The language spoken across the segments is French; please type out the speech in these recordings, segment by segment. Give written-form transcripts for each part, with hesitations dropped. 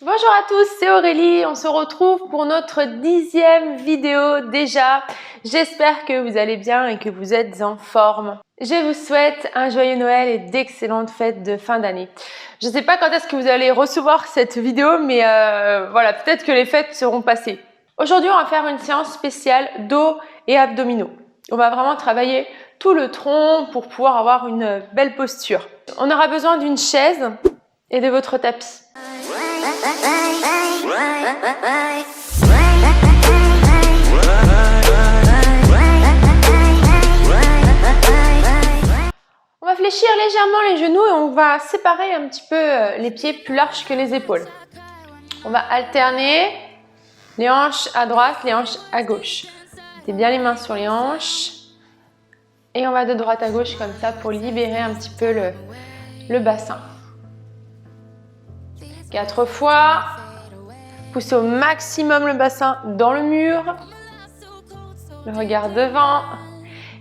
Bonjour à tous, c'est Aurélie. On se retrouve pour notre 10e vidéo déjà. J'espère que vous allez bien et que vous êtes en forme. Je vous souhaite un joyeux Noël et d'excellentes fêtes de fin d'année. Je ne sais pas quand est-ce que vous allez recevoir cette vidéo, mais voilà, peut-être que les fêtes seront passées. Aujourd'hui, on va faire une séance spéciale dos et abdominaux. On va vraiment travailler tout le tronc pour pouvoir avoir une belle posture. On aura besoin d'une chaise et de votre tapis. On va fléchir légèrement les genoux et on va séparer un petit peu les pieds plus larges que les épaules. On va alterner les hanches à droite, les hanches à gauche. Mettez bien les mains sur les hanches et on va de droite à gauche comme ça pour libérer un petit peu le bassin. 4 fois. Poussez au maximum le bassin dans le mur. Le regard devant.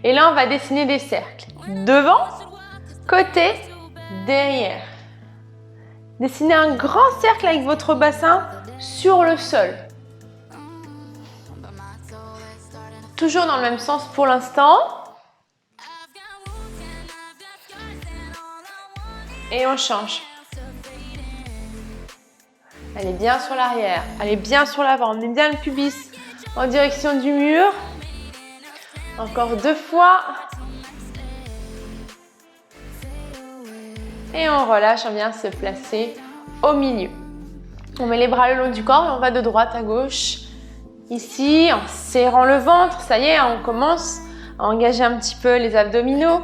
Et là, on va dessiner des cercles. Devant, côté, derrière. Dessinez un grand cercle avec votre bassin sur le sol. Toujours dans le même sens pour l'instant. Et on change. Allez bien sur l'arrière, allez bien sur l'avant, emmenez bien le pubis en direction du mur. Encore 2 fois. Et on relâche, on vient se placer au milieu. On met les bras le long du corps et on va de droite à gauche. Ici, en serrant le ventre, ça y est, on commence à engager un petit peu les abdominaux.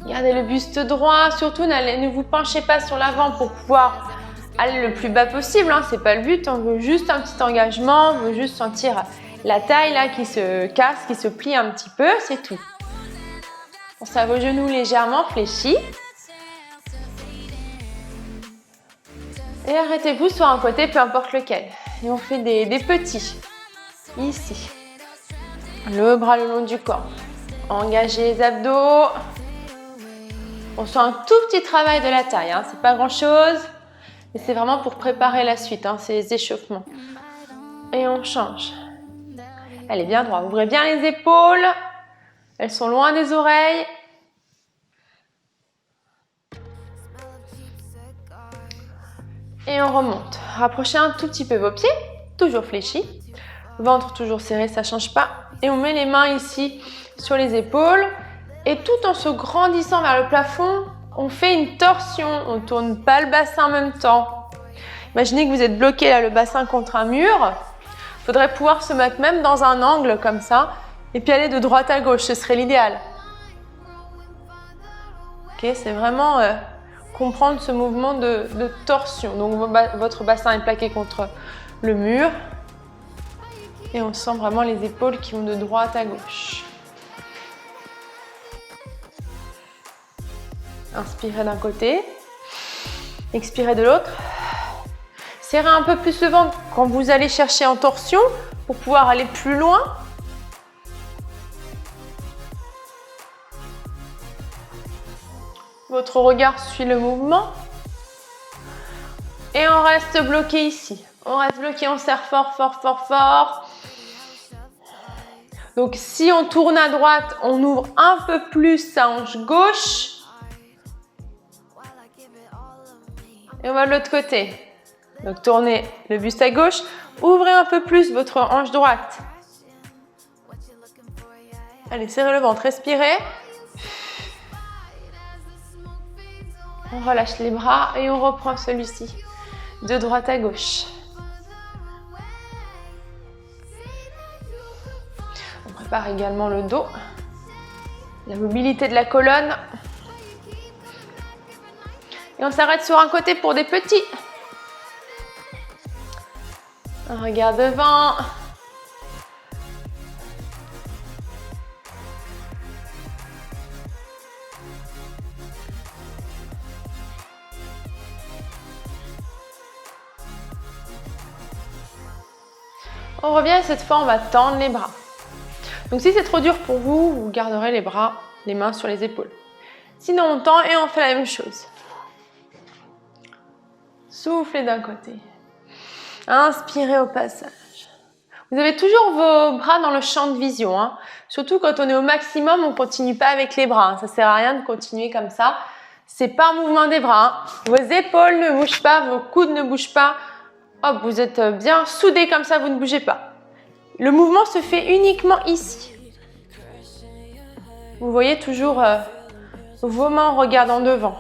Gardez le buste droit, surtout ne vous penchez pas sur l'avant pour pouvoir aller le plus bas possible, hein, c'est pas le but, on veut juste un petit engagement, on veut juste sentir la taille là qui se casse, qui se plie un petit peu, c'est tout. Pensez à vos genoux légèrement fléchis. Et arrêtez-vous sur un côté, peu importe lequel. Et on fait des petits, ici. Le bras le long du corps. Engagez les abdos. On sent un tout petit travail de la taille, hein, c'est pas grand chose. Et c'est vraiment pour préparer la suite, hein, ces échauffements. Et on change. Allez, bien droit. Ouvrez bien les épaules. Elles sont loin des oreilles. Et on remonte. Rapprochez un tout petit peu vos pieds. Toujours fléchis. Ventre toujours serré, ça ne change pas. Et on met les mains ici sur les épaules. Et tout en se grandissant vers le plafond, on fait une torsion, on ne tourne pas le bassin en même temps. Imaginez que vous êtes bloqué là, le bassin contre un mur. Il faudrait pouvoir se mettre même dans un angle comme ça et puis aller de droite à gauche, ce serait l'idéal. Ok, c'est vraiment comprendre ce mouvement de torsion. Donc votre bassin est plaqué contre le mur et on sent vraiment les épaules qui vont de droite à gauche. Inspirez d'un côté, expirez de l'autre. Serrez un peu plus le ventre quand vous allez chercher en torsion pour pouvoir aller plus loin. Votre regard suit le mouvement. Et on reste bloqué ici. On reste bloqué, on serre fort, fort, fort, fort. Donc si on tourne à droite, on ouvre un peu plus sa hanche gauche. Et on va de l'autre côté. Donc tournez le buste à gauche. Ouvrez un peu plus votre hanche droite. Allez, serrez le ventre, respirez. On relâche les bras et on reprend celui-ci. De droite à gauche. On prépare également le dos. La mobilité de la colonne. Et on s'arrête sur un côté pour des petits. Un regard devant. On revient et cette fois on va tendre les bras. Donc si c'est trop dur pour vous, vous garderez les bras, les mains sur les épaules. Sinon on tend et on fait la même chose. Soufflez d'un côté. Inspirez au passage. Vous avez toujours vos bras dans le champ de vision. Hein. Surtout quand on est au maximum, on ne continue pas avec les bras. Hein. Ça ne sert à rien de continuer comme ça. C'est pas un mouvement des bras. Hein. Vos épaules ne bougent pas, vos coudes ne bougent pas. Hop, vous êtes bien soudés comme ça, vous ne bougez pas. Le mouvement se fait uniquement ici. Vous voyez toujours vos mains en regardant devant.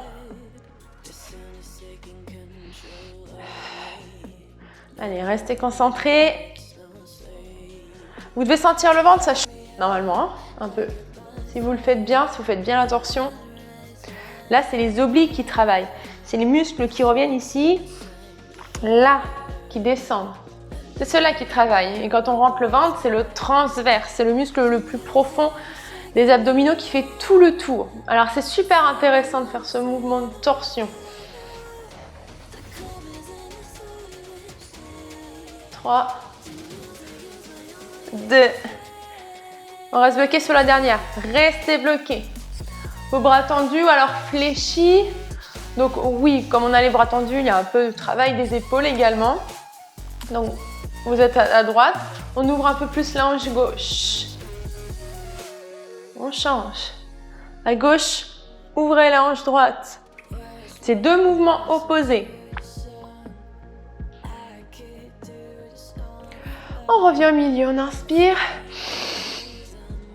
Allez, restez concentrés. Vous devez sentir le ventre, ça chauffe normalement, hein, un peu. Si vous le faites bien, si vous faites bien la torsion. Là, c'est les obliques qui travaillent. C'est les muscles qui reviennent ici, là, qui descendent. C'est ceux-là qui travaillent. Et quand on rentre le ventre, c'est le transverse. C'est le muscle le plus profond des abdominaux qui fait tout le tour. Alors, c'est super intéressant de faire ce mouvement de torsion. 3, 2. On reste bloqué sur la dernière. Restez bloqué. Vos bras tendus ou alors fléchis. Donc oui, comme on a les bras tendus, il y a un peu de travail des épaules également. Donc vous êtes à droite. On ouvre un peu plus la hanche gauche. On change. À gauche, ouvrez la hanche droite. C'est deux mouvements opposés. On revient au milieu, on inspire.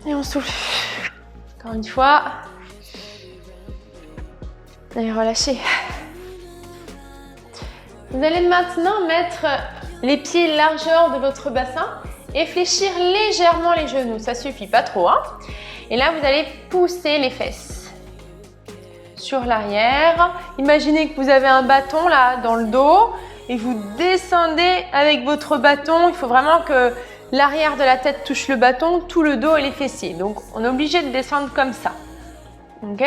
Et on souffle. Encore une fois. Et relâchez. Vous allez maintenant mettre les pieds largeur de votre bassin et fléchir légèrement les genoux. Ça suffit, pas trop. Hein. Et là, vous allez pousser les fesses sur l'arrière. Imaginez que vous avez un bâton là dans le dos et vous descendez avec votre bâton. Il faut vraiment que l'arrière de la tête touche le bâton, tout le dos et les fessiers. Donc, on est obligé de descendre comme ça. Ok ?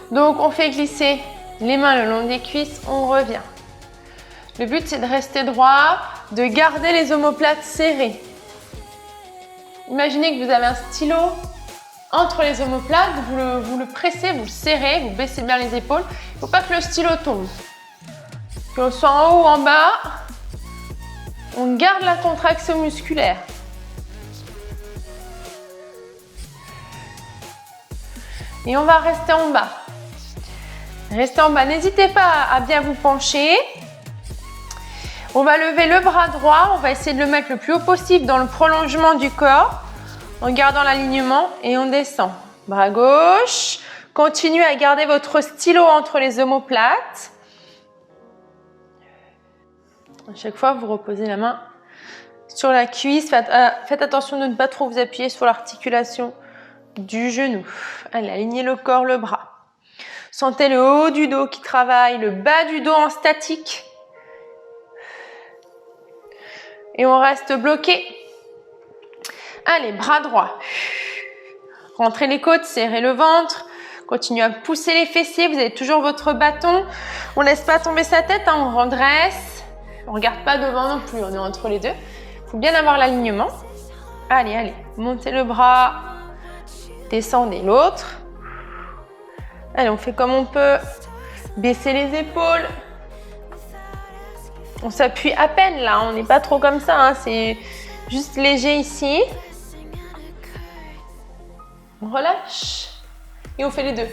Donc, on fait glisser les mains le long des cuisses, on revient. Le but, c'est de rester droit, de garder les omoplates serrées. Imaginez que vous avez un stylo entre les omoplates, vous le pressez, vous le serrez, vous baissez bien les épaules. Il ne faut pas que le stylo tombe. Que ce soit en haut ou en bas, on garde la contraction musculaire. Et on va rester en bas. Restez en bas. N'hésitez pas à bien vous pencher. On va lever le bras droit. On va essayer de le mettre le plus haut possible dans le prolongement du corps en gardant l'alignement et on descend. Bras gauche. Continuez à garder votre stylo entre les omoplates. À chaque fois, vous reposez la main sur la cuisse. Faites attention de ne pas trop vous appuyer sur l'articulation du genou. Allez, alignez le corps, le bras. Sentez le haut du dos qui travaille, le bas du dos en statique. Et on reste bloqué. Allez, bras droit. Rentrez les côtes, serrez le ventre. Continuez à pousser les fessiers. Vous avez toujours votre bâton. On ne laisse pas tomber sa tête, hein, on redresse. On ne regarde pas devant non plus, on est entre les deux. Il faut bien avoir l'alignement. Allez, allez, montez le bras. Descendez l'autre. Allez, on fait comme on peut. Baissez les épaules. On s'appuie à peine là, on n'est pas trop comme ça. Hein. C'est juste léger ici. On relâche. Et on fait les deux.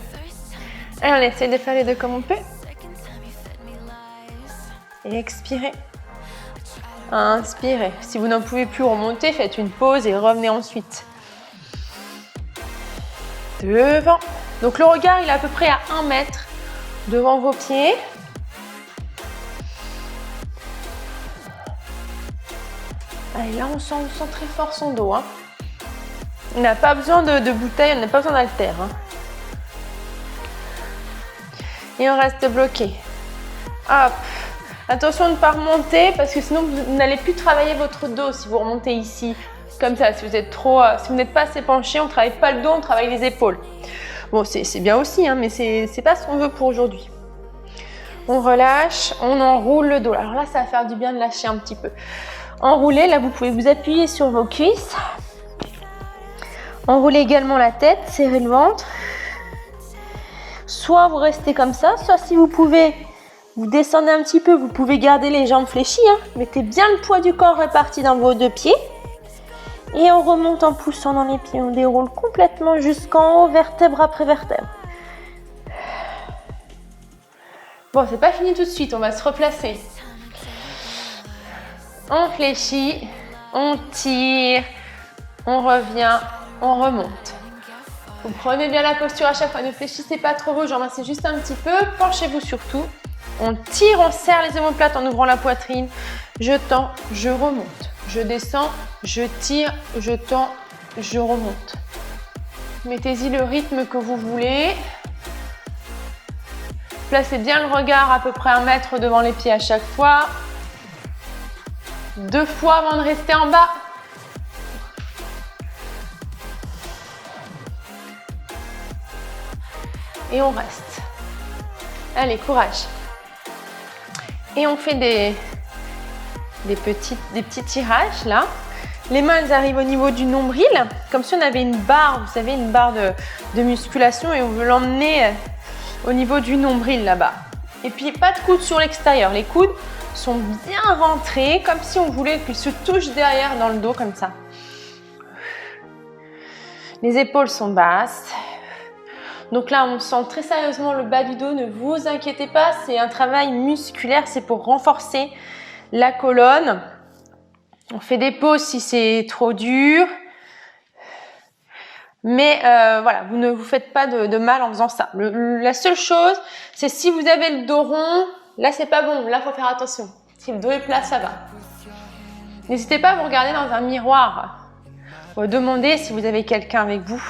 Allez, on essaie de faire les deux comme on peut. Et expirez. Inspirez. Si vous n'en pouvez plus remonter, faites une pause et revenez ensuite. Devant. Donc le regard, il est à peu près à 1 mètre devant vos pieds. Allez, là, on sent très fort son dos. Hein. On n'a pas besoin de bouteille, on n'a pas besoin d'haltère. Hein. Et on reste bloqué. Hop. Attention de ne pas remonter parce que sinon vous n'allez plus travailler votre dos si vous remontez ici. Comme ça, si vous êtes trop, si vous n'êtes pas assez penché, on ne travaille pas le dos, on travaille les épaules. Bon, c'est bien aussi, hein, mais c'est pas ce qu'on veut pour aujourd'hui. On relâche, on enroule le dos. Alors là, ça va faire du bien de lâcher un petit peu. Enroulez, là vous pouvez vous appuyer sur vos cuisses. Enroulez également la tête, serrez le ventre. Soit vous restez comme ça, soit si vous pouvez Vous descendez un petit peu, vous pouvez garder les jambes fléchies. Hein. Mettez bien le poids du corps réparti dans vos deux pieds. Et on remonte en poussant dans les pieds. On déroule complètement jusqu'en haut, vertèbre après vertèbre. Bon, c'est pas fini tout de suite, on va se replacer. On fléchit, on tire, on revient, on remonte. Vous prenez bien la posture à chaque fois, ne fléchissez pas trop vos jambes, c'est juste un petit peu, penchez-vous surtout. On tire, on serre les omoplates en ouvrant la poitrine. Je tends, je remonte. Je descends, je tire, je tends, je remonte. Mettez-y le rythme que vous voulez. Placez bien le regard à peu près 1 mètre devant les pieds à chaque fois. 2 fois avant de rester en bas. Et on reste. Allez, courage. Et on fait des petits tirages là. Les mains elles arrivent au niveau du nombril, comme si on avait une barre, vous savez, une barre de musculation et on veut l'emmener au niveau du nombril là-bas. Et puis pas de coudes sur l'extérieur, les coudes sont bien rentrés, comme si on voulait qu'ils se touchent derrière dans le dos comme ça. Les épaules sont basses. Donc là, on sent très sérieusement le bas du dos, ne vous inquiétez pas, c'est un travail musculaire, c'est pour renforcer la colonne. On fait des pauses si c'est trop dur. Mais voilà, vous ne vous faites pas de mal en faisant ça. La seule chose, c'est si vous avez le dos rond, là c'est pas bon, là il faut faire attention. Si le dos est plat, ça va. N'hésitez pas à vous regarder dans un miroir. Demandez si vous avez quelqu'un avec vous.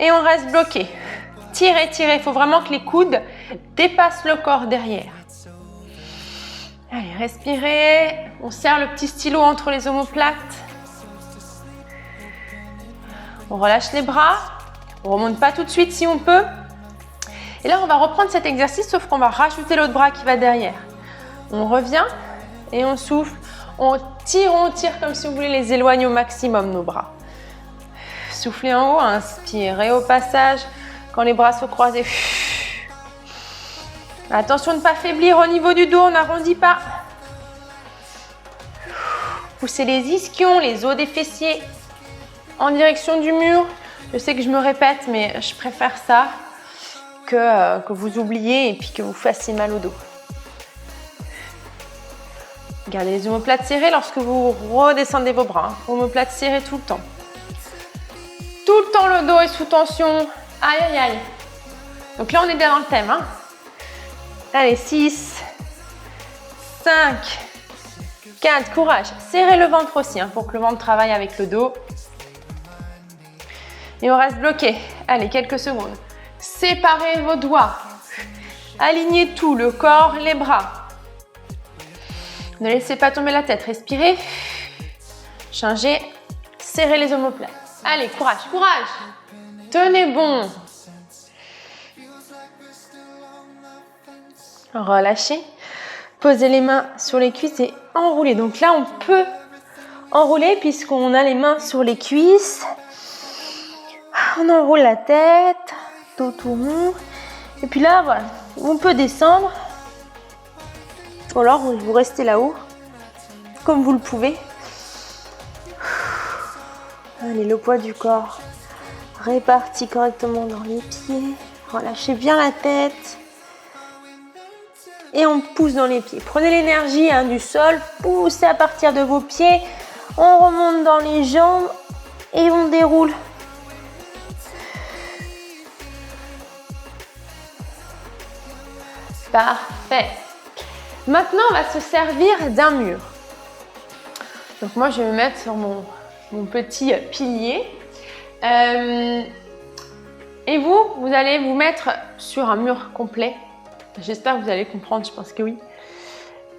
Et on reste bloqué. Tirez, tirez. Il faut vraiment que les coudes dépassent le corps derrière. Allez, respirez. On serre le petit stylo entre les omoplates. On relâche les bras. On ne remonte pas tout de suite si on peut. Et là, on va reprendre cet exercice, sauf qu'on va rajouter l'autre bras qui va derrière. On revient et on souffle. On tire comme si on voulait les éloigner au maximum, nos bras. Soufflez en haut, inspirez au passage. Quand les bras sont croisés. Attention de ne pas faiblir au niveau du dos, on n'arrondit pas. Poussez les ischions, les os des fessiers en direction du mur. Je sais que je me répète, mais je préfère ça que vous oubliez et puis que vous fassiez mal au dos. Gardez les omoplates serrées lorsque vous redescendez vos bras. Omoplates serrées tout le temps. Tout le temps le dos est sous tension. Aïe, aïe, aïe. Donc là, on est bien dans le thème. Hein. Allez, 6, 5, 4, courage. Serrez le ventre aussi pour que le ventre travaille avec le dos. Et on reste bloqué. Allez, quelques secondes. Séparez vos doigts. Alignez tout, le corps, les bras. Ne laissez pas tomber la tête. Respirez. Changez. Serrez les omoplates. Allez, courage, courage. Tenez bon. Relâchez. Posez les mains sur les cuisses et enroulez. Donc là, on peut enrouler puisqu'on a les mains sur les cuisses. On enroule la tête, dos tout rond. Et puis là, voilà, on peut descendre. Ou alors, vous restez là-haut, comme vous le pouvez. Allez, le poids du corps réparti correctement dans les pieds. Relâchez bien la tête. Et on pousse dans les pieds. Prenez l'énergie du sol, poussez à partir de vos pieds. On remonte dans les jambes et on déroule. Parfait. Maintenant, on va se servir d'un mur. Donc moi, je vais me mettre sur mon petit pilier. Et vous allez vous mettre sur un mur complet. J'espère que vous allez comprendre, je pense que oui.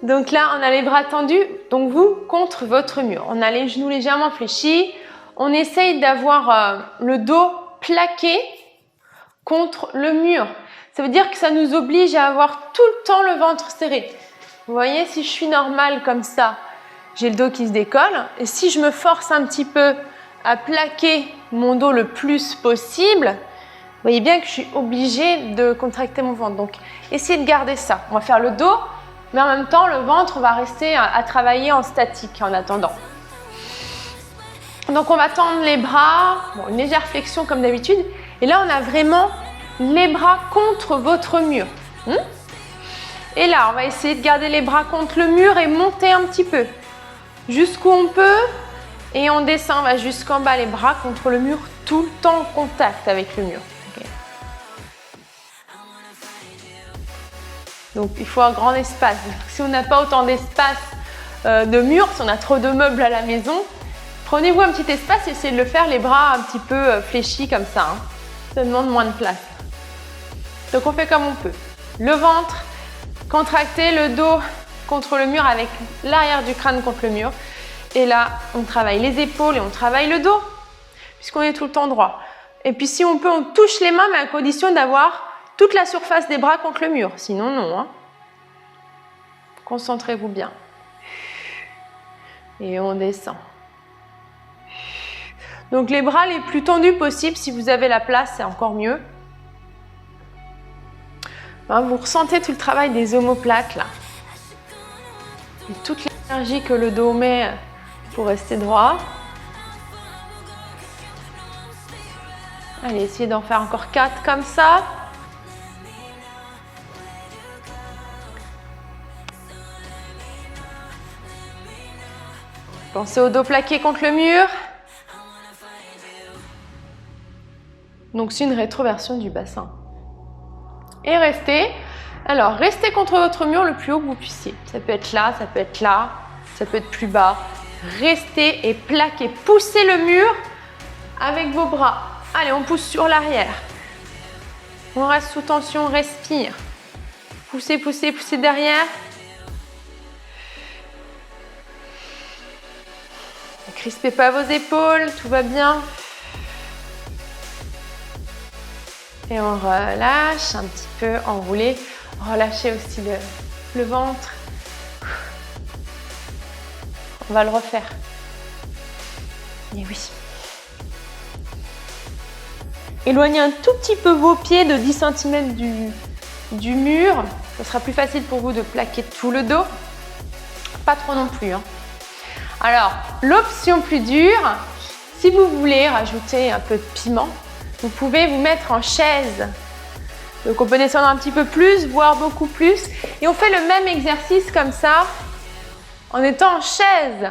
Donc là, on a les bras tendus, donc vous, contre votre mur. On a les genoux légèrement fléchis. On essaye d'avoir le dos plaqué contre le mur. Ça veut dire que ça nous oblige à avoir tout le temps le ventre serré. Vous voyez, si je suis normale comme ça, j'ai le dos qui se décolle. Et si je me force un petit peu à plaquer mon dos le plus possible, Vous voyez bien que je suis obligée de contracter mon ventre. Donc, essayez de garder ça. On va faire le dos, mais en même temps, le ventre va rester à travailler en statique en attendant. Donc, on va tendre les bras, bon, une légère flexion comme d'habitude. Et là, on a vraiment les bras contre votre mur. Et là, on va essayer de garder les bras contre le mur et monter un petit peu. Jusqu'où on peut. Et on descend, on va jusqu'en bas, les bras contre le mur, tout le temps en contact avec le mur. Okay. Donc, il faut un grand espace. Si on n'a pas autant d'espace de mur, si on a trop de meubles à la maison, prenez-vous un petit espace et essayez de le faire, les bras un petit peu fléchis comme ça. Ça demande moins de place. Donc, on fait comme on peut. Le ventre, contracté, le dos contre le mur avec l'arrière du crâne contre le mur. Et là, on travaille les épaules et on travaille le dos, puisqu'on est tout le temps droit. Et puis si on peut, on touche les mains, mais à condition d'avoir toute la surface des bras contre le mur. Sinon, non. Concentrez-vous bien. Et on descend. Donc les bras les plus tendus possibles, si vous avez la place, c'est encore mieux. Vous ressentez tout le travail des omoplates, là. Et toute l'énergie que le dos met pour rester droit. Allez, essayez d'en faire encore 4 comme ça. Pensez au dos plaqué contre le mur. Donc c'est une rétroversion du bassin. Et restez. Alors, restez contre votre mur le plus haut que vous puissiez. Ça peut être là, ça peut être là, ça peut être plus bas. Restez et plaquez. Poussez le mur avec vos bras. Allez, on pousse sur l'arrière. On reste sous tension, on respire. Poussez, poussez, poussez derrière. Ne crispez pas vos épaules, tout va bien. Et on relâche un petit peu, enroulez. Relâchez aussi le ventre. On va le refaire. Et oui. Éloignez un tout petit peu vos pieds de 10 cm du mur. Ce sera plus facile pour vous de plaquer tout le dos. Pas trop non plus. Alors, l'option plus dure, si vous voulez rajouter un peu de piment, vous pouvez vous mettre en chaise. Donc on peut descendre un petit peu plus, voire beaucoup plus. Et on fait le même exercice comme ça, en étant en chaise.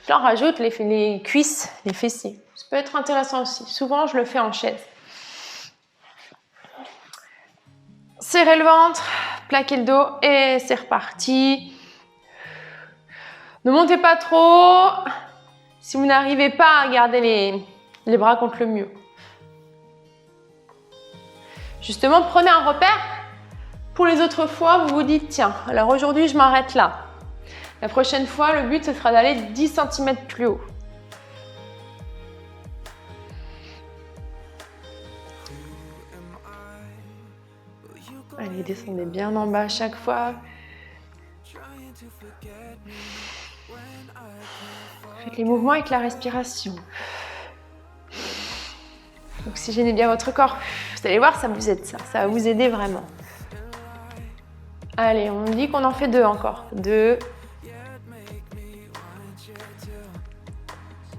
J'en rajoute les cuisses, les fessiers. Ça peut être intéressant aussi. Souvent, je le fais en chaise. Serrez le ventre, plaquez le dos et c'est reparti. Ne montez pas trop si vous n'arrivez pas à garder les bras contre le mur. Justement, prenez un repère. Pour les autres fois, vous vous dites, tiens, alors aujourd'hui, je m'arrête là. La prochaine fois, le but, ce sera d'aller 10 cm plus haut. Allez, descendez bien en bas à chaque fois. Faites les mouvements avec la respiration. Oxygénez bien votre corps. Vous allez voir, ça vous aide, ça va vous aider vraiment. Allez, on dit qu'on en fait 2 encore. 2.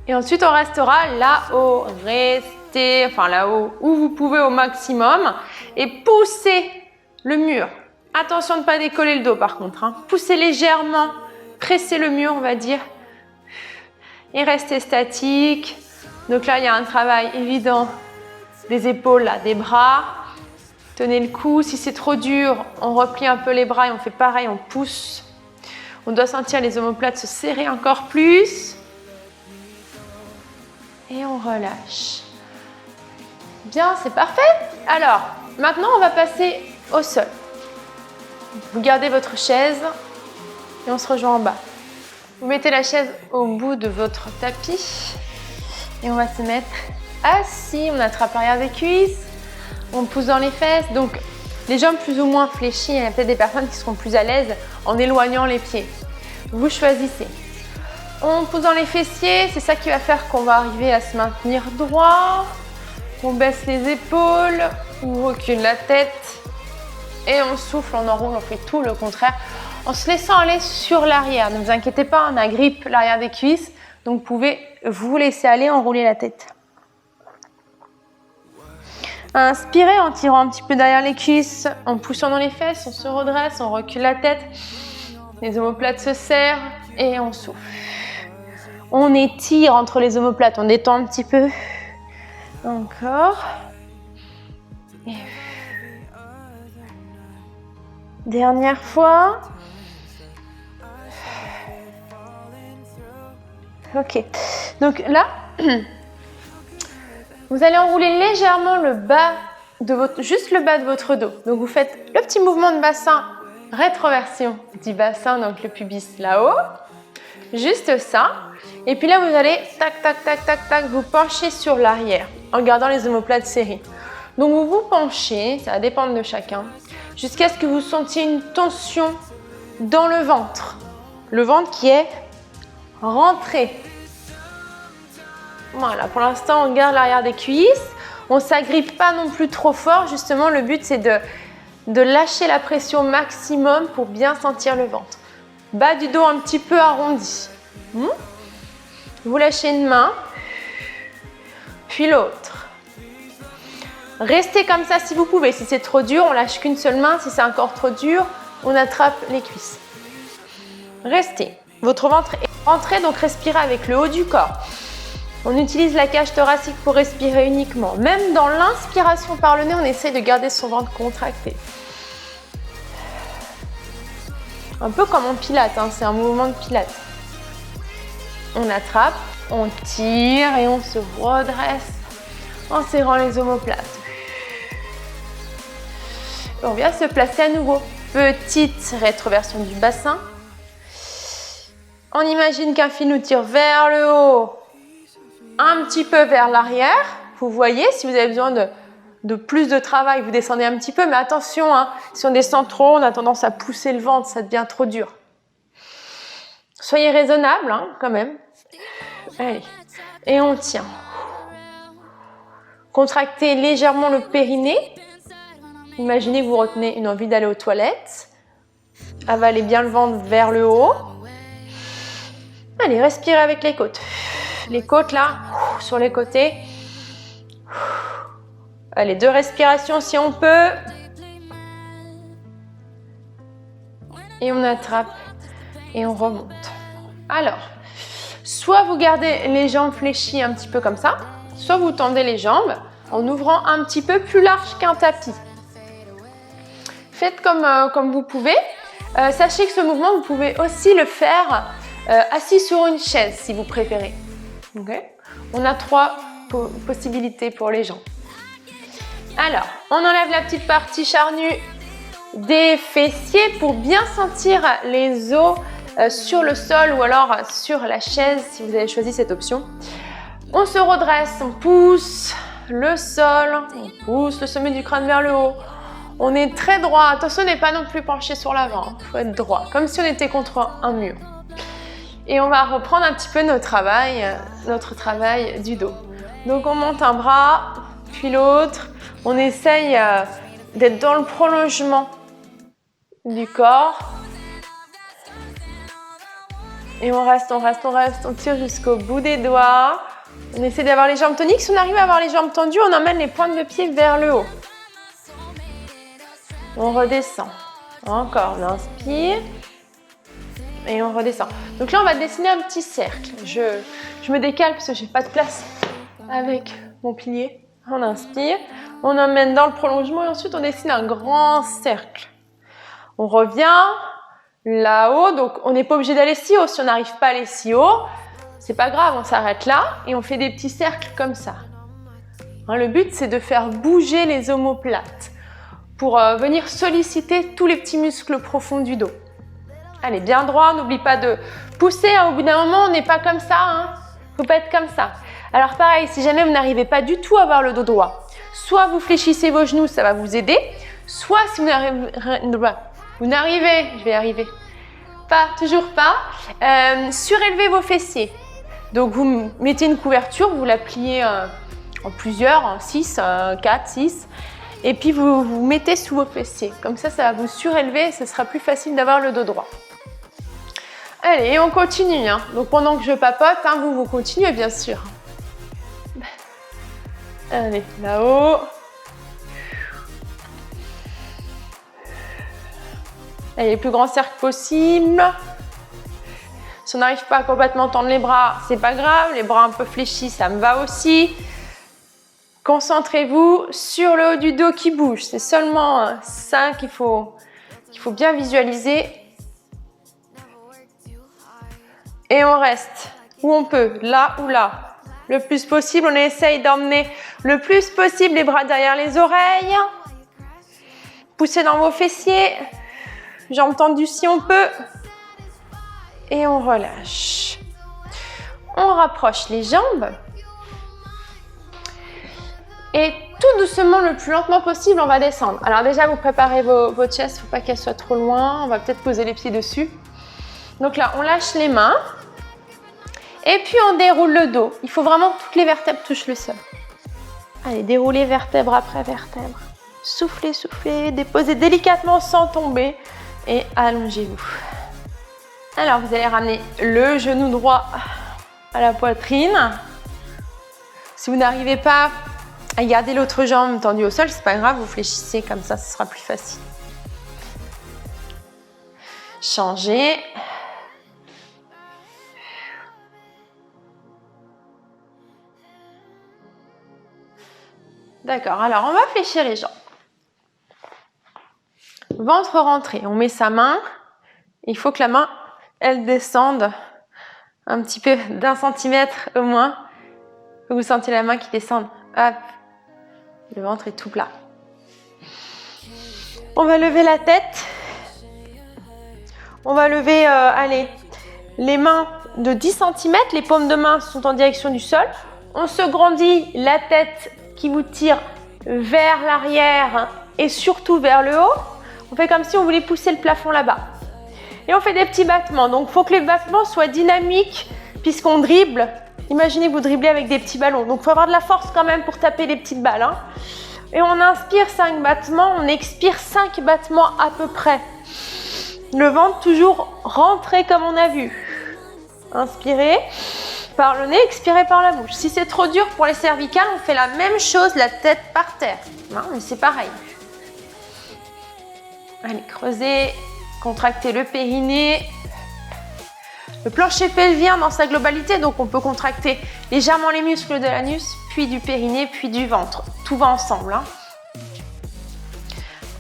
Et ensuite, on restera là-haut. Restez, enfin là-haut, où vous pouvez au maximum. Et poussez le mur. Attention de ne pas décoller le dos par contre. Poussez légèrement. Pressez le mur, on va dire. Et restez statique. Donc là, il y a un travail évident des épaules, là, des bras. Tenez le cou. Si c'est trop dur, on replie un peu les bras et on fait pareil, on pousse. On doit sentir les omoplates se serrer encore plus. Et on relâche. Bien, c'est parfait. Alors, maintenant, on va passer au sol. Vous gardez votre chaise et on se rejoint en bas. Vous mettez la chaise au bout de votre tapis et on va se mettre assis. On attrape l'arrière des cuisses, on pousse dans les fesses. Donc, les jambes plus ou moins fléchies. Il y a peut-être des personnes qui seront plus à l'aise en éloignant les pieds. Vous choisissez. On pousse dans les fessiers, c'est ça qui va faire qu'on va arriver à se maintenir droit. On baisse les épaules, On recule la tête et on souffle, on enroule, on fait tout le contraire en se laissant aller sur l'arrière. Ne vous inquiétez pas, on agrippe l'arrière des cuisses, donc vous pouvez vous laisser aller, enrouler la tête. Inspirez en tirant un petit peu derrière les cuisses, en poussant dans les fesses, on se redresse, on recule la tête, les omoplates se serrent et on souffle. On étire entre les omoplates, on détend un petit peu. Encore. Et dernière fois. Ok. Donc là, vous allez enrouler légèrement le bas de votre, juste le bas de votre dos. Donc vous faites le petit mouvement de bassin, rétroversion du bassin, donc le pubis là-haut. Juste ça. Et puis là, vous allez tac, tac, tac, tac, tac, vous pencher sur l'arrière en gardant les omoplates serrées. Donc vous vous penchez, ça va dépendre de chacun, jusqu'à ce que vous sentiez une tension dans le ventre. Le ventre qui est rentré. Voilà, pour l'instant, on garde l'arrière des cuisses. On ne s'agrippe pas non plus trop fort. Justement, le but, c'est de lâcher la pression maximum pour bien sentir le ventre. Bas du dos un petit peu arrondi. Vous lâchez une main, puis l'autre. Restez comme ça si vous pouvez. Si c'est trop dur, on lâche qu'une seule main. Si c'est encore trop dur, on attrape les cuisses. Restez. Votre ventre est rentré, donc respirez avec le haut du corps. On utilise la cage thoracique pour respirer uniquement. Même dans l'inspiration par le nez, on essaie de garder son ventre contracté. Un peu comme en pilates, hein, c'est un mouvement de pilates. On attrape, on tire et on se redresse en serrant les omoplates. On vient se placer à nouveau. Petite rétroversion du bassin. On imagine qu'un fil nous tire vers le haut, un petit peu vers l'arrière. Vous voyez, si vous avez besoin de plus de travail, vous descendez un petit peu. Mais attention, hein, si on descend trop, on a tendance à pousser le ventre, ça devient trop dur. Soyez raisonnable, hein, quand même. Allez, et on tient. Contractez légèrement le périnée. Imaginez que vous retenez une envie d'aller aux toilettes. Avalez bien le ventre vers le haut. Allez, respirez avec les côtes. Les côtes là, sur les côtés. Allez, 2 respirations si on peut. Et on attrape et on remonte. Alors, soit vous gardez les jambes fléchies un petit peu comme ça, soit vous tendez les jambes en ouvrant un petit peu plus large qu'un tapis. Faites comme vous pouvez. Sachez que ce mouvement, vous pouvez aussi le faire assis sur une chaise si vous préférez. Okay. On a 3 possibilités pour les jambes. Alors, on enlève la petite partie charnue des fessiers pour bien sentir les os sur le sol ou alors sur la chaise si vous avez choisi cette option. On se redresse, on pousse le sol, on pousse le sommet du crâne vers le haut. On est très droit. Attention, on n'est pas non plus penché sur l'avant. Il faut être droit, comme si on était contre un mur. Et on va reprendre un petit peu notre travail du dos. Donc on monte un bras, puis l'autre. On essaye d'être dans le prolongement du corps. Et on reste, on tire jusqu'au bout des doigts. On essaie d'avoir les jambes toniques. Si on arrive à avoir les jambes tendues, on emmène les pointes de pied vers le haut. On redescend. Encore, on inspire. Et on redescend. Donc là, on va dessiner un petit cercle. Je me décale parce que je n'ai pas de place avec mon pilier. On inspire, on emmène dans le prolongement et ensuite on dessine un grand cercle. On revient là-haut, donc on n'est pas obligé d'aller si haut. Si on n'arrive pas à aller si haut, c'est pas grave, on s'arrête là et on fait des petits cercles comme ça. Hein, le but, c'est de faire bouger les omoplates pour venir solliciter tous les petits muscles profonds du dos. Allez, bien droit, n'oublie pas de pousser. Hein, au bout d'un moment, on n'est pas comme ça. Hein. Faut pas être comme ça. Alors pareil, si jamais vous n'arrivez pas du tout à avoir le dos droit, soit vous fléchissez vos genoux, ça va vous aider, soit si vous n'arrivez, je vais y arriver, toujours pas, surélevez vos fessiers. Donc vous mettez une couverture, vous la pliez en plusieurs, en 6, 4, 6, Et puis vous vous mettez sous vos fessiers. Comme ça va vous surélever et ce sera plus facile d'avoir le dos droit. Allez, on continue. Hein. Donc pendant que je papote, hein, vous continuez bien sûr. Allez, là-haut. Allez, les plus grands cercles possibles. Si on n'arrive pas à complètement tendre les bras, c'est pas grave. Les bras un peu fléchis, ça me va aussi. Concentrez-vous sur le haut du dos qui bouge. C'est seulement ça qu'il faut bien visualiser. Et on reste où on peut, là ou là. Le plus possible, on essaye d'emmener le plus possible les bras derrière les oreilles. Poussez dans vos fessiers. Jambes tendues si on peut. Et on relâche. On rapproche les jambes. Et tout doucement, le plus lentement possible, on va descendre. Alors déjà, vous préparez vos chaises, il ne faut pas qu'elles soient trop loin. On va peut-être poser les pieds dessus. Donc là, on lâche les mains. Et puis, on déroule le dos. Il faut vraiment que toutes les vertèbres touchent le sol. Allez, déroulez vertèbre après vertèbre. Soufflez, soufflez. Déposez délicatement sans tomber. Et allongez-vous. Alors, vous allez ramener le genou droit à la poitrine. Si vous n'arrivez pas à garder l'autre jambe tendue au sol, c'est pas grave, vous fléchissez comme ça, ce sera plus facile. Changez. D'accord, alors on va fléchir les jambes. Ventre rentré, on met sa main. Il faut que la main, elle descende un petit peu d'1 centimètre au moins. Vous sentez la main qui descend. Hop, le ventre est tout plat. On va lever la tête. On va lever, allez, les mains de 10 cm. Les paumes de main sont en direction du sol. On se grandit la tête qui vous tire vers l'arrière et surtout vers le haut. On fait comme si on voulait pousser le plafond là-bas. Et on fait des petits battements. Donc, il faut que les battements soient dynamiques puisqu'on dribble. Imaginez que vous driblez avec des petits ballons. Donc, il faut avoir de la force quand même pour taper les petites balles. Hein. Et on inspire 5 battements, on expire 5 battements à peu près. Le ventre toujours rentré comme on a vu. Inspirez par le nez, expirez par la bouche. Si c'est trop dur pour les cervicales, on fait la même chose, la tête par terre. Non, mais c'est pareil. Allez, creusez, contractez le périnée. Le plancher pelvien dans sa globalité, donc on peut contracter légèrement les muscles de l'anus, puis du périnée, puis du ventre. Tout va ensemble. Hein.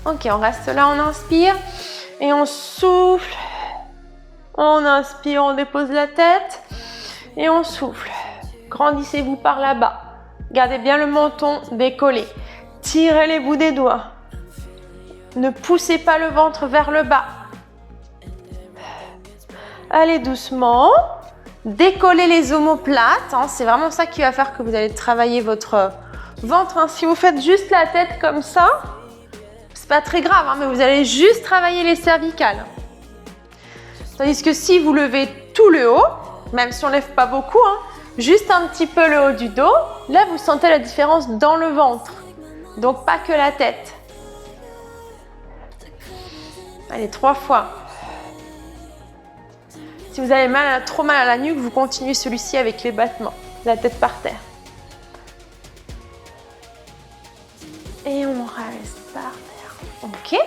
Ok, on reste là, on inspire et on souffle. On inspire, on dépose la tête et on souffle. Grandissez-vous par là-bas. Gardez bien le menton décollé. Tirez les bouts des doigts. Ne poussez pas le ventre vers le bas. Allez doucement. Décollez les omoplates. Hein. C'est vraiment ça qui va faire que vous allez travailler votre ventre. Hein. Si vous faites juste la tête comme ça, c'est pas très grave, hein, mais vous allez juste travailler les cervicales. Tandis que si vous levez tout le haut, même si on ne lève pas beaucoup, hein, juste un petit peu le haut du dos, là vous sentez la différence dans le ventre. Donc pas que la tête. Allez, 3 fois. Si vous avez trop mal à la nuque, vous continuez celui-ci avec les battements. La tête par terre. Et on reste par terre. Ok.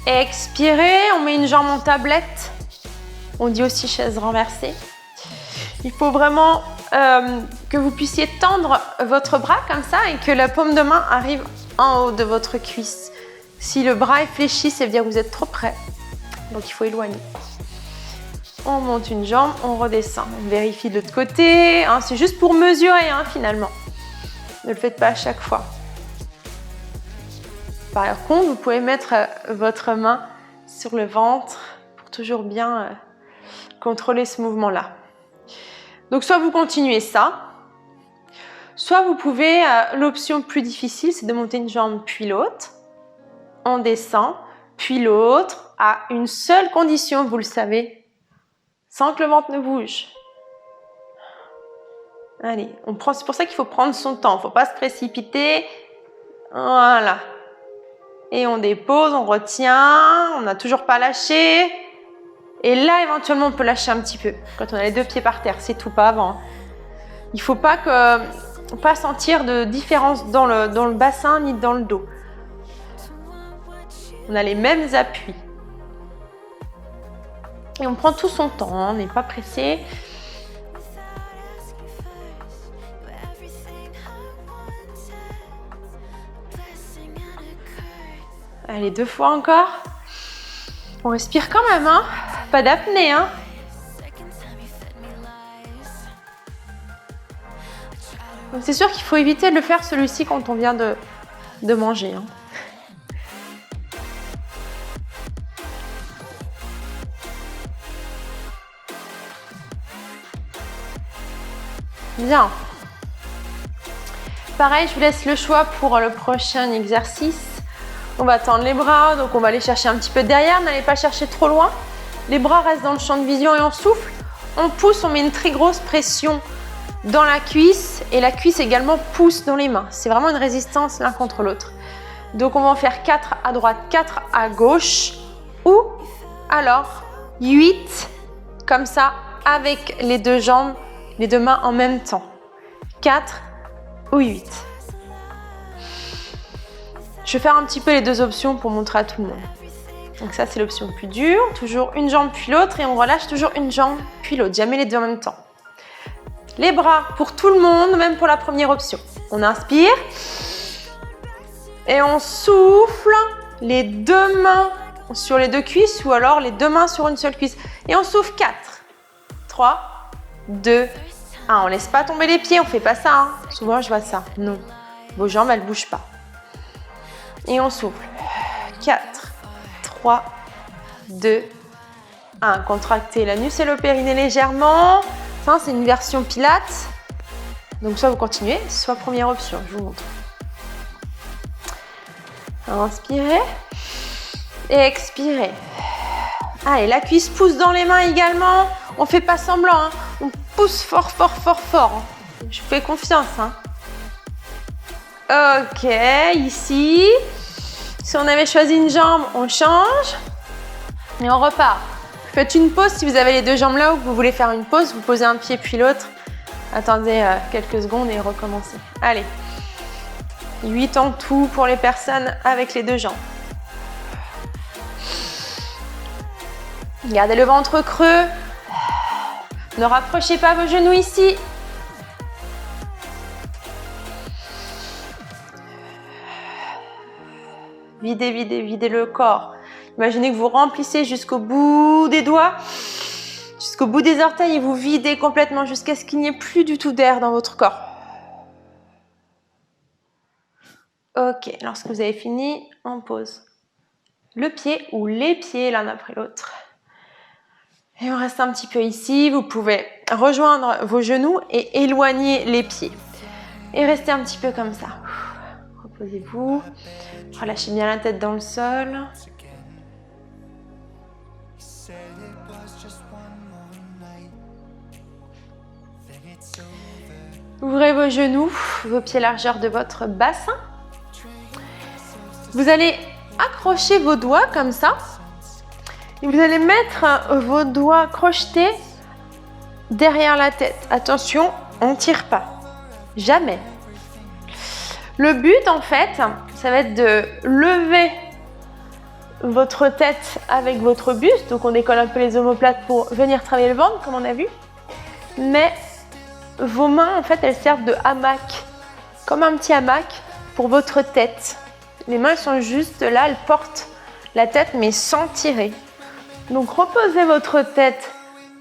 Expirez, on met une jambe en tablette. On dit aussi chaise renversée. Il faut vraiment que vous puissiez tendre votre bras comme ça et que la paume de main arrive en haut de votre cuisse. Si le bras est fléchi, ça veut dire que vous êtes trop près. Donc il faut éloigner. On monte une jambe, on redescend. On vérifie de l'autre côté. Hein, c'est juste pour mesurer hein, finalement. Ne le faites pas à chaque fois. Par contre, vous pouvez mettre votre main sur le ventre pour toujours bien contrôler ce mouvement-là. Donc soit vous continuez ça, soit vous pouvez, l'option plus difficile, c'est de monter une jambe puis l'autre. On descend, puis l'autre, à une seule condition, vous le savez, sans que le ventre ne bouge. Allez, c'est pour ça qu'il faut prendre son temps. Il ne faut pas se précipiter. Voilà. Et on dépose, on retient. On n'a toujours pas lâché. Et là, éventuellement, on peut lâcher un petit peu. Quand on a les 2 pieds par terre, c'est tout, pas avant. Il ne faut pas sentir de différence dans le bassin ni dans le dos. On a les mêmes appuis. Et on prend tout son temps, hein, on n'est pas pressé. Allez, 2 fois encore. On respire quand même, hein. Pas d'apnée, hein. C'est sûr qu'il faut éviter de le faire celui-ci quand on vient de manger, hein. Bien. Pareil, je vous laisse le choix pour le prochain exercice. On va tendre les bras, donc on va aller chercher un petit peu derrière. N'allez pas chercher trop loin. Les bras restent dans le champ de vision et on souffle. On pousse, on met une très grosse pression dans la cuisse et la cuisse également pousse dans les mains. C'est vraiment une résistance l'un contre l'autre. Donc on va en faire 4 à droite, 4 à gauche ou alors 8 comme ça avec les 2 jambes, les 2 mains en même temps. 4 ou 8. Je vais faire un petit peu les 2 options pour montrer à tout le monde. Donc ça, c'est l'option plus dure. Toujours une jambe puis l'autre et on relâche toujours une jambe puis l'autre. Jamais les 2 en même temps. Les bras pour tout le monde, même pour la première option. On inspire et on souffle les 2 mains sur les 2 cuisses ou alors les 2 mains sur une seule cuisse. Et on souffle 4, 3, 2, 1. On ne laisse pas tomber les pieds, on ne fait pas ça, hein. Souvent, je vois ça. Non, vos jambes, elles ne bougent pas. Et on souffle. 4, 3, 2, 1. Contractez l'anus et le périnée légèrement. Ça, c'est une version pilates. Donc, soit vous continuez, soit première option. Je vous montre. Inspirez. Et expirez. Allez, la cuisse pousse dans les mains également. On ne fait pas semblant, hein. On pousse fort, fort, fort, fort. Je vous fais confiance, hein. Ok, ici. Si on avait choisi une jambe, on change. Et on repart. Faites une pause si vous avez les 2 jambes là ou que vous voulez faire une pause. Vous posez un pied puis l'autre. Attendez quelques secondes et recommencez. Allez. 8 en tout pour les personnes avec les 2 jambes. Gardez le ventre creux. Ne rapprochez pas vos genoux ici. Videz, videz, videz le corps. Imaginez que vous remplissez jusqu'au bout des doigts, jusqu'au bout des orteils et vous videz complètement jusqu'à ce qu'il n'y ait plus du tout d'air dans votre corps. Ok, lorsque vous avez fini, on pose le pied ou les pieds l'un après l'autre. Et on reste un petit peu ici. Vous pouvez rejoindre vos genoux et éloigner les pieds. Et restez un petit peu comme ça. Reposez-vous. Relâchez bien la tête dans le sol. Ouvrez vos genoux, vos pieds largeur de votre bassin. Vous allez accrocher vos doigts comme ça. Et vous allez mettre vos doigts crochetés derrière la tête. Attention, on ne tire pas. Jamais. Le but, en fait, ça va être de lever votre tête avec votre buste. Donc, on décolle un peu les omoplates pour venir travailler le ventre, comme on a vu. Mais vos mains, en fait, elles servent de hamac. Comme un petit hamac pour votre tête. Les mains sont juste là, elles portent la tête, mais sans tirer. Donc, reposez votre tête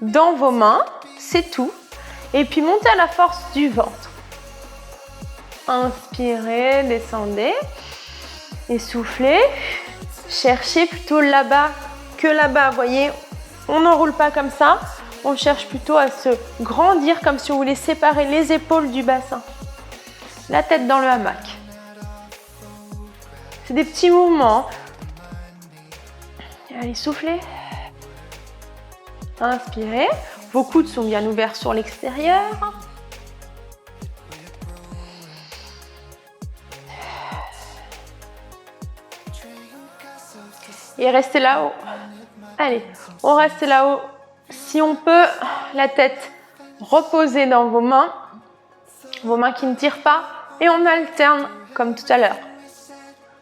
dans vos mains, c'est tout. Et puis, montez à la force du ventre. Inspirez, descendez. Et soufflez. Cherchez plutôt là-bas que là-bas. Vous voyez, on n'enroule pas comme ça. On cherche plutôt à se grandir comme si on voulait séparer les épaules du bassin. La tête dans le hamac. C'est des petits mouvements. Allez, soufflez. Inspirez. Vos coudes sont bien ouverts sur l'extérieur. Et restez là-haut. Allez, on reste là-haut. Si on peut, la tête reposée dans vos mains qui ne tirent pas, et on alterne comme tout à l'heure,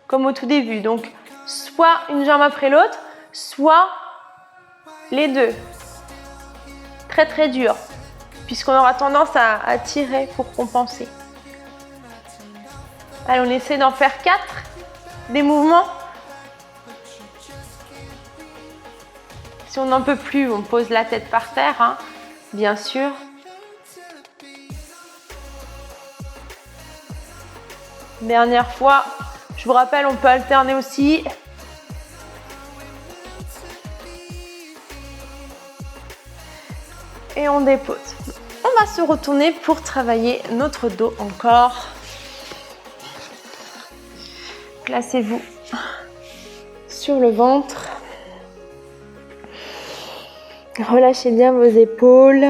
comme au tout début. Donc, soit une jambe après l'autre, soit les deux. Très très dur, puisqu'on aura tendance à tirer pour compenser. Allez, on essaie d'en faire 4, des mouvements. Si on n'en peut plus, on pose la tête par terre, hein, bien sûr. Dernière fois, je vous rappelle, on peut alterner aussi. Et on dépose. On va se retourner pour travailler notre dos encore. Placez-vous sur le ventre. Relâchez bien vos épaules.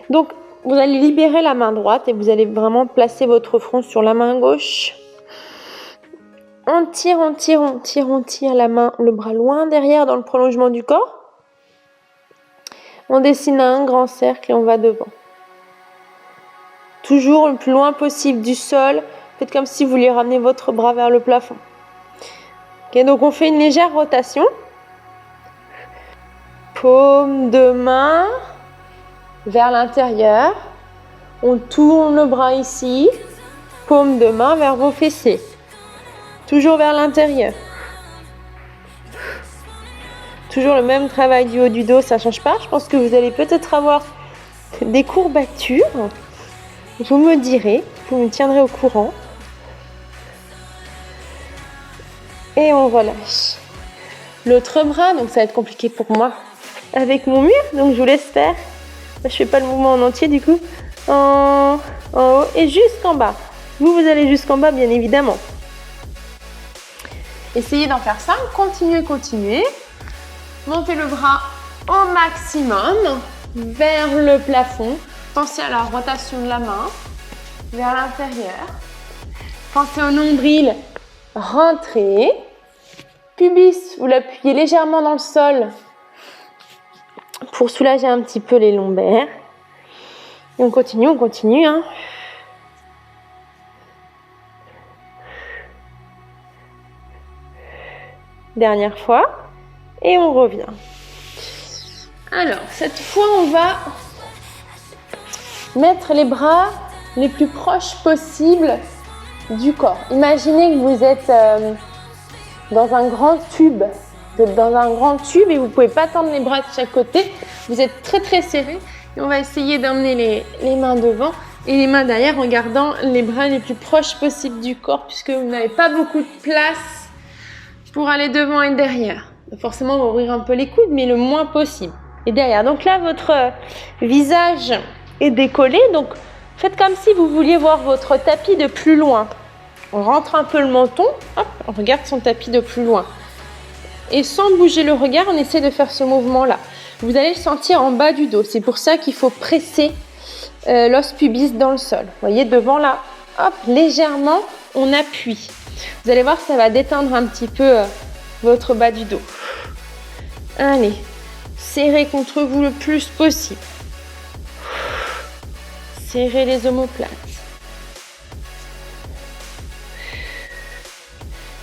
Donc, vous allez libérer la main droite et vous allez vraiment placer votre front sur la main gauche. On tire la main, le bras loin derrière dans le prolongement du corps. On dessine un grand cercle et on va devant. Toujours le plus loin possible du sol. Faites comme si vous vouliez ramener votre bras vers le plafond. Okay, donc on fait une légère rotation. Paume de main vers l'intérieur. On tourne le bras ici. Paume de main vers vos fessiers. Toujours vers l'intérieur. Toujours le même travail du haut du dos, ça ne change pas. Je pense que vous allez peut-être avoir des courbatures. Vous me direz, vous me tiendrez au courant. Et on relâche. L'autre bras, donc ça va être compliqué pour moi avec mon mur, donc je vous laisse faire. Je ne fais pas le mouvement en entier du coup. En haut et jusqu'en bas. Vous allez jusqu'en bas bien évidemment. Essayez d'en faire 5, continuez. Montez le bras au maximum vers le plafond. Pensez à la rotation de la main vers l'intérieur. Pensez au nombril, rentrez. Pubis, vous l'appuyez légèrement dans le sol pour soulager un petit peu les lombaires. Et on continue. Hein. Dernière fois. Et on revient. Alors, cette fois, on va mettre les bras les plus proches possibles du corps. Imaginez que vous êtes dans un grand tube. Vous êtes dans un grand tube et vous ne pouvez pas tendre les bras de chaque côté. Vous êtes très très serré. Et on va essayer d'emmener les mains devant et les mains derrière en gardant les bras les plus proches possibles du corps puisque vous n'avez pas beaucoup de place pour aller devant et derrière. Forcément, on va ouvrir un peu les coudes, mais le moins possible. Et derrière. Donc là, votre visage est décollé. Donc, faites comme si vous vouliez voir votre tapis de plus loin. On rentre un peu le menton. Hop, on regarde son tapis de plus loin. Et sans bouger le regard, on essaie de faire ce mouvement-là. Vous allez le sentir en bas du dos. C'est pour ça qu'il faut presser l'os pubis dans le sol. Vous voyez, devant là, hop, légèrement, on appuie. Vous allez voir, ça va détendre un petit peu votre bas du dos. Allez, serrez contre vous le plus possible. Serrez les omoplates.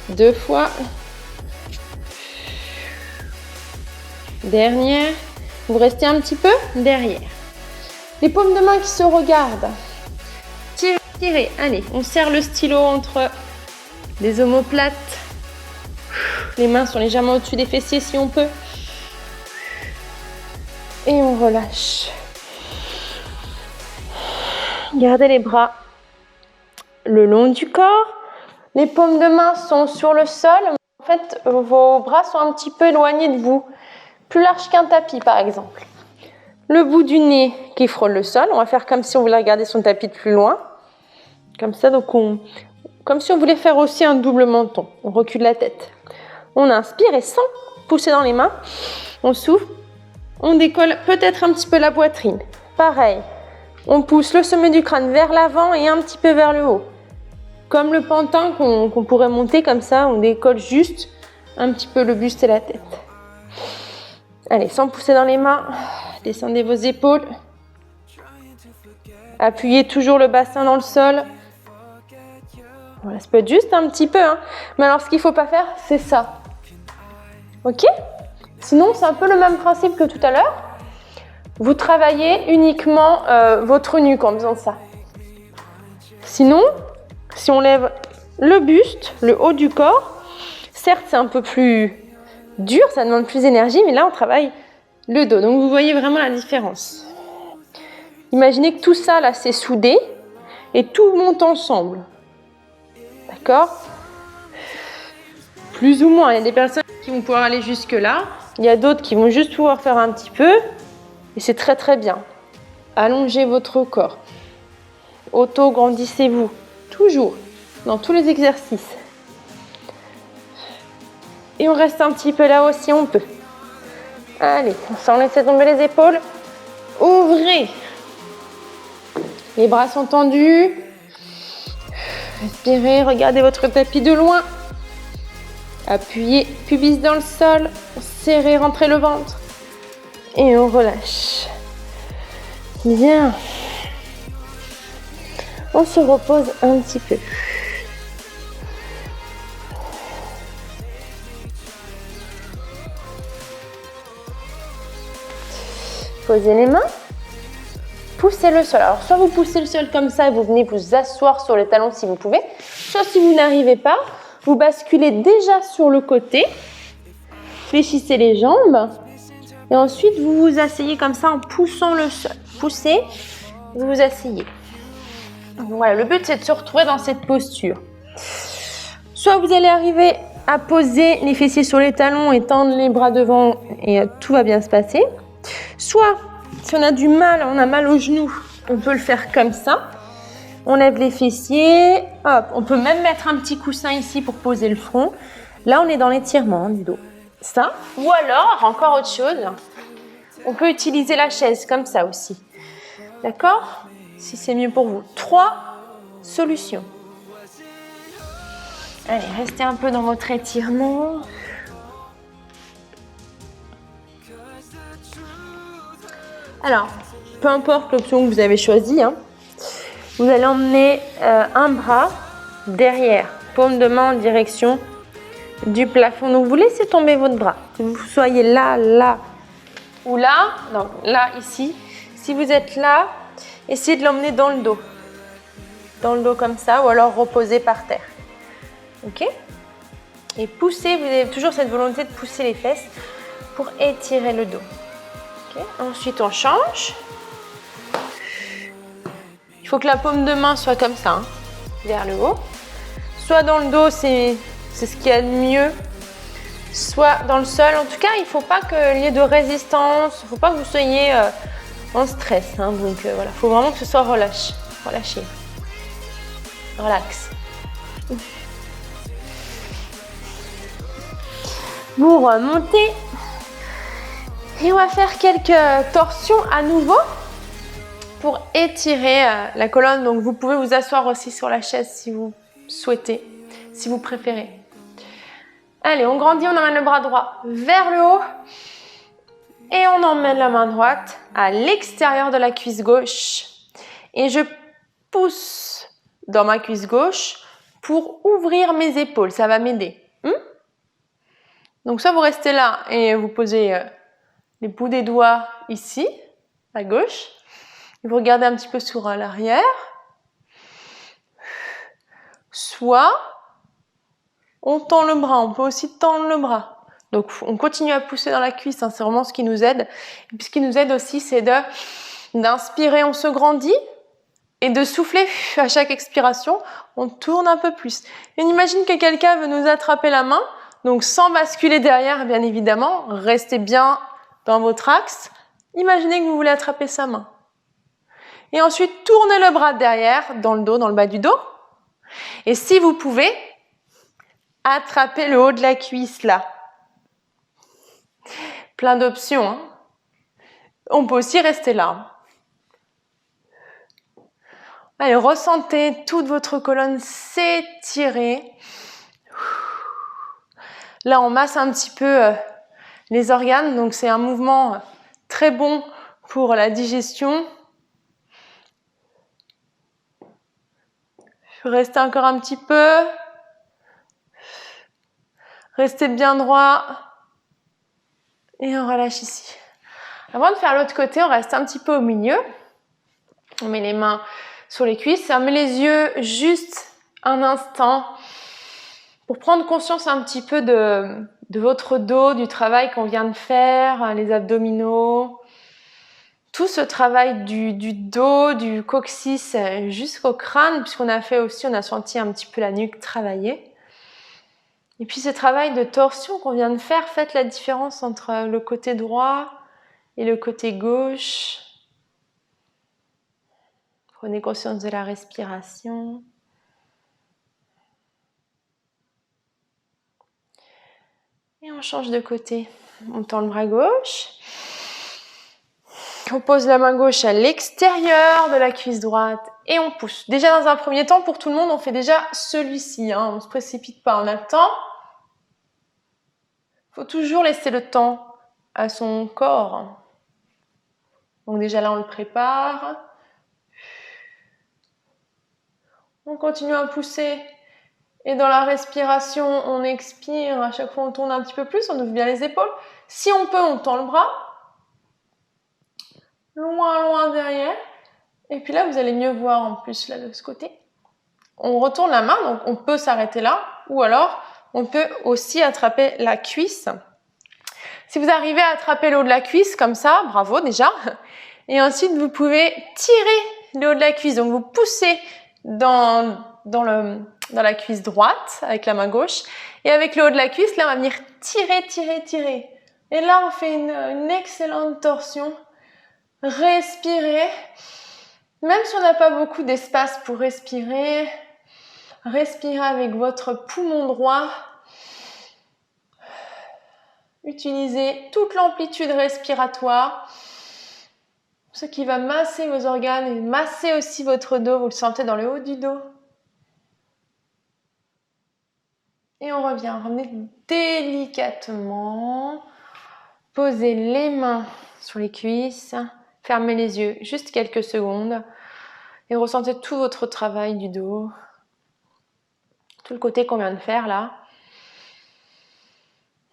2 fois. Dernière. Vous restez un petit peu derrière. Les paumes de main qui se regardent. Tirez. Allez, on serre le stylo entre les omoplates. Les mains sont légèrement au-dessus des fessiers si on peut. Et on relâche. Gardez les bras le long du corps. Les paumes de main sont sur le sol. En fait, vos bras sont un petit peu éloignés de vous. Plus large qu'un tapis, par exemple. Le bout du nez qui frôle le sol. On va faire comme si on voulait regarder son tapis de plus loin. Comme ça, donc comme si on voulait faire aussi un double menton. On recule la tête. On inspire et sans pousser dans les mains, on souffle. On décolle peut-être un petit peu la poitrine. Pareil, on pousse le sommet du crâne vers l'avant et un petit peu vers le haut. Comme le pantin qu'on pourrait monter comme ça, on décolle juste un petit peu le buste et la tête. Allez, sans pousser dans les mains, descendez vos épaules. Appuyez toujours le bassin dans le sol. Voilà, ça peut être juste un petit peu, hein. Mais alors ce qu'il ne faut pas faire, c'est ça. Ok? Sinon, c'est un peu le même principe que tout à l'heure. Vous travaillez uniquement votre nuque en faisant ça. Sinon, si on lève le buste, le haut du corps, certes, c'est un peu plus dur, ça demande plus d'énergie, mais là, on travaille le dos. Donc, vous voyez vraiment la différence. Imaginez que tout ça, là, c'est soudé et tout monte ensemble. D'accord? Plus ou moins. Il y a des personnes qui vont pouvoir aller jusque-là. Il y a d'autres qui vont juste pouvoir faire un petit peu. Et c'est très, très bien. Allongez votre corps. Auto-grandissez-vous. Toujours. Dans tous les exercices. Et on reste un petit peu là aussi, on peut. Allez, sans laisser tomber les épaules. Ouvrez. Les bras sont tendus. Respirez, regardez votre tapis de loin. Appuyez, pubis dans le sol. Serrez, rentrez le ventre. Et on relâche. Bien. On se repose un petit peu. Posez les mains. Poussez le sol. Alors, soit vous poussez le sol comme ça et vous venez vous asseoir sur les talons si vous pouvez. Soit si vous n'arrivez pas, vous basculez déjà sur le côté. Fléchissez les jambes. Et ensuite, vous vous asseyez comme ça en poussant le sol. Poussez, vous vous asseyez. Voilà, le but, c'est de se retrouver dans cette posture. Soit vous allez arriver à poser les fessiers sur les talons et tendre les bras devant et tout va bien se passer. Soit, si on a du mal, on a mal aux genoux, on peut le faire comme ça. On lève les fessiers, hop, on peut même mettre un petit coussin ici pour poser le front. Là, on est dans l'étirement du dos. Ça, ou alors, encore autre chose, on peut utiliser la chaise comme ça aussi. D'accord? Si c'est mieux pour vous. 3 solutions. Allez, restez un peu dans votre étirement. Alors, peu importe l'option que vous avez choisie, hein, vous allez emmener un bras derrière, paume de main en direction du plafond. Donc, vous laissez tomber votre bras. Que vous soyez là, là ou là. Donc, là, ici. Si vous êtes là, essayez de l'emmener dans le dos. Dans le dos comme ça, ou alors reposer par terre. Ok? Et poussez, vous avez toujours cette volonté de pousser les fesses pour étirer le dos. Okay. Ensuite, on change. Il faut que la paume de main soit comme ça, hein, vers le haut. Soit dans le dos, c'est ce qu'il y a de mieux. Soit dans le sol. En tout cas, il ne faut pas qu'il y ait de résistance. Il ne faut pas que vous soyez en stress. Hein. Donc voilà, il faut vraiment que ce soit relâché. Relax. Vous remontez. Et on va faire quelques torsions à nouveau pour étirer la colonne. Donc vous pouvez vous asseoir aussi sur la chaise si vous souhaitez, si vous préférez. Allez, on grandit, on emmène le bras droit vers le haut. Et on emmène la main droite à l'extérieur de la cuisse gauche. Et je pousse dans ma cuisse gauche pour ouvrir mes épaules. Ça va m'aider. Donc soit vous restez là et vous posez les bouts des doigts ici, à gauche. Et vous regardez un petit peu sur l'arrière. Soit on tend le bras, on peut aussi tendre le bras. Donc on continue à pousser dans la cuisse, hein, c'est vraiment ce qui nous aide. Et puis ce qui nous aide aussi, c'est d'inspirer, on se grandit. Et de souffler à chaque expiration, on tourne un peu plus. Et on imagine que quelqu'un veut nous attraper la main, donc sans basculer derrière, bien évidemment, restez bien dans votre axe. Imaginez que vous voulez attraper sa main. Et ensuite, tournez le bras derrière, dans le dos, dans le bas du dos. Et si vous pouvez, attrapez le haut de la cuisse là. Plein d'options. Hein. On peut aussi rester là. Allez, ressentez toute votre colonne s'étirer. Là, on masse un petit peu les organes, donc c'est un mouvement très bon pour la digestion. Restez encore un petit peu. Restez bien droit. Et on relâche ici. Avant de faire l'autre côté, on reste un petit peu au milieu. On met les mains sur les cuisses. Fermez les yeux juste un instant pour prendre conscience un petit peu de votre dos, du travail qu'on vient de faire, les abdominaux. Tout ce travail du dos, du coccyx jusqu'au crâne, puisqu'on a fait aussi, on a senti un petit peu la nuque travailler. Et puis ce travail de torsion qu'on vient de faire, faites la différence entre le côté droit et le côté gauche. Prenez conscience de la respiration. Et on change de côté. On tend le bras gauche. On pose la main gauche à l'extérieur de la cuisse droite et on pousse. Déjà dans un premier temps, pour tout le monde, on fait déjà celui-ci. On ne se précipite pas, on a le temps. Il faut toujours laisser le temps à son corps. Donc déjà là, on le prépare. On continue à pousser. Et dans la respiration, on expire. À chaque fois, on tourne un petit peu plus. On ouvre bien les épaules. Si on peut, on tend le bras. Loin, loin derrière. Et puis là, vous allez mieux voir en plus là de ce côté. On retourne la main, donc on peut s'arrêter là. Ou alors, on peut aussi attraper la cuisse. Si vous arrivez à attraper le haut de la cuisse comme ça, bravo déjà. Et ensuite, vous pouvez tirer le haut de la cuisse. Donc, vous poussez dans la cuisse droite avec la main gauche. Et avec le haut de la cuisse, là, on va venir tirer, tirer, tirer. Et là, on fait une excellente torsion. Respirez. Même si on n'a pas beaucoup d'espace pour respirer, respirez avec votre poumon droit. Utilisez toute l'amplitude respiratoire, ce qui va masser vos organes et masser aussi votre dos. Vous le sentez dans le haut du dos. Et on revient. Revenez délicatement. Posez les mains sur les cuisses. Fermez les yeux juste quelques secondes. Et ressentez tout votre travail du dos. Tout le côté qu'on vient de faire là.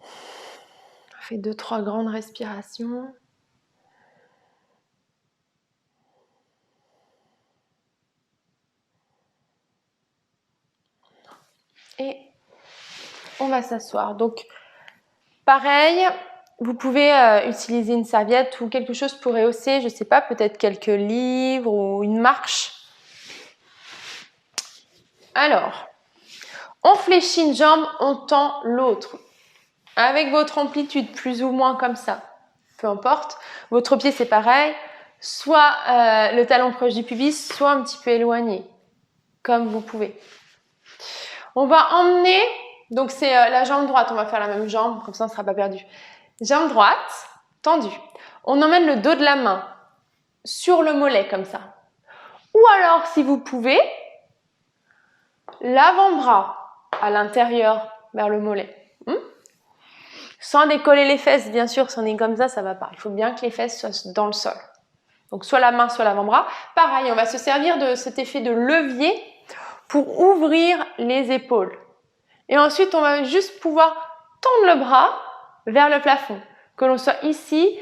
On fait 2-3 grandes respirations. Et on va s'asseoir. Donc, pareil, vous pouvez utiliser une serviette ou quelque chose pour rehausser, je ne sais pas, peut-être quelques livres ou une marche. Alors, on fléchit une jambe, on tend l'autre. Avec votre amplitude, plus ou moins comme ça, peu importe. Votre pied, c'est pareil. Soit le talon proche du pubis, soit un petit peu éloigné, comme vous pouvez. On va emmener, donc c'est la jambe droite, on va faire la même jambe, comme ça on ne sera pas perdu. Jambe droite, tendue. On emmène le dos de la main sur le mollet, comme ça. Ou alors, si vous pouvez, l'avant-bras à l'intérieur, vers le mollet. Sans décoller les fesses, bien sûr, si on est comme ça ne va pas. Il faut bien que les fesses soient dans le sol. Donc, soit la main, soit l'avant-bras. Pareil, on va se servir de cet effet de levier pour ouvrir les épaules. Et ensuite, on va juste pouvoir tendre le bras vers le plafond. Que l'on soit ici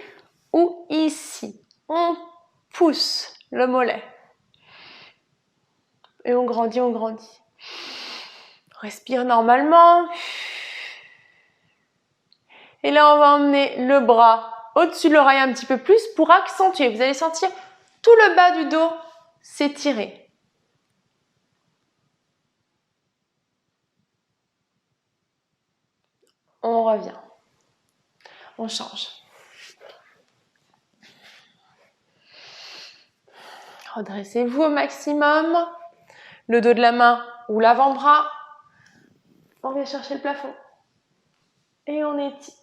ou ici. On pousse le mollet. Et on grandit, on grandit. Respire normalement. Et là, on va emmener le bras au-dessus de l'oreille un petit peu plus pour accentuer. Vous allez sentir tout le bas du dos s'étirer. On revient. On change. Redressez-vous au maximum. Le dos de la main ou l'avant-bras. On vient chercher le plafond. Et on étire.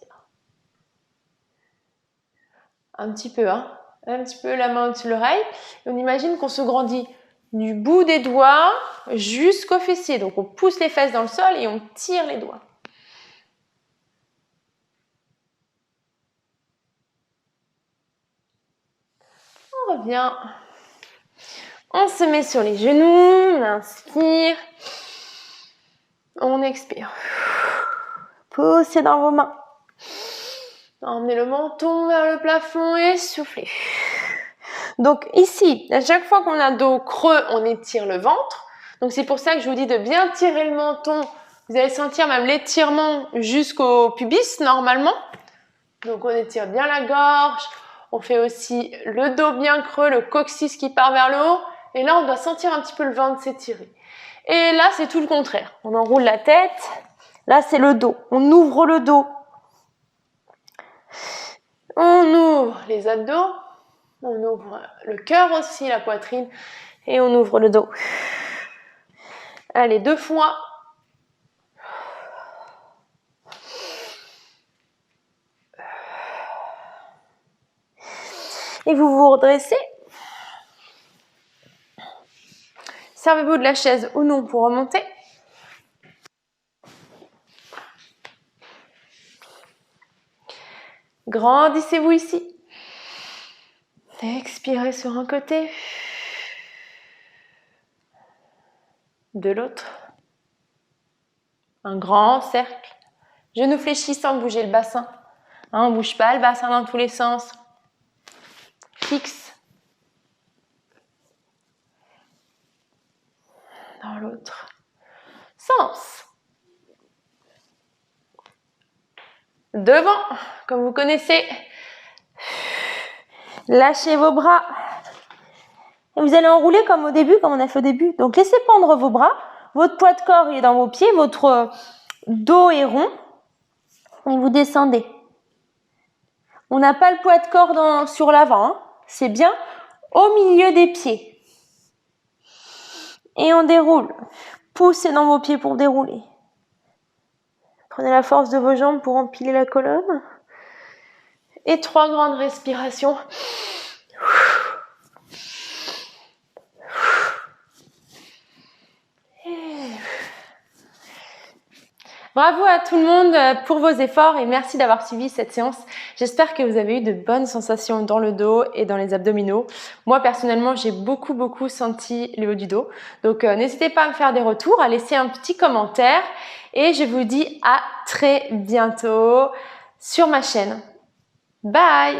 Un petit peu, hein. Un petit peu la main au-dessus de l'oreille. On imagine qu'on se grandit du bout des doigts jusqu'au fessier. Donc on pousse les fesses dans le sol et on tire les doigts. On revient. On se met sur les genoux, on inspire. On expire. Poussez dans vos mains. Emmenez le menton vers le plafond et soufflez. Donc ici, à chaque fois qu'on a dos creux, on étire le ventre. Donc c'est pour ça que je vous dis de bien tirer le menton. Vous allez sentir même l'étirement jusqu'au pubis normalement. Donc on étire bien la gorge. On fait aussi le dos bien creux, le coccyx qui part vers le haut. Et là, on doit sentir un petit peu le ventre s'étirer. Et là, c'est tout le contraire. On enroule la tête. Là, c'est le dos. On ouvre le dos. On ouvre les abdos. On ouvre le cœur aussi, la poitrine. Et on ouvre le dos. Allez, 2 fois. Et vous vous redressez. Servez-vous de la chaise ou non pour remonter. Grandissez-vous ici. Expirez sur un côté. De l'autre. Un grand cercle. Genoux fléchis sans bouger le bassin. On ne bouge pas le bassin dans tous les sens. Fixe. Dans l'autre sens. Devant, comme vous connaissez. Lâchez vos bras. Et vous allez enrouler comme au début, comme on a fait au début. Donc laissez pendre vos bras. Votre poids de corps est dans vos pieds. Votre dos est rond. Et vous descendez. On n'a pas le poids de corps sur l'avant. Hein. C'est bien au milieu des pieds. Et on déroule. Poussez dans vos pieds pour dérouler. Prenez la force de vos jambes pour empiler la colonne. Et 3 grandes respirations. Bravo à tout le monde pour vos efforts et merci d'avoir suivi cette séance. J'espère que vous avez eu de bonnes sensations dans le dos et dans les abdominaux. Moi, personnellement, j'ai beaucoup senti le haut du dos. Donc, n'hésitez pas à me faire des retours, à laisser un petit commentaire et je vous dis à très bientôt sur ma chaîne. Bye!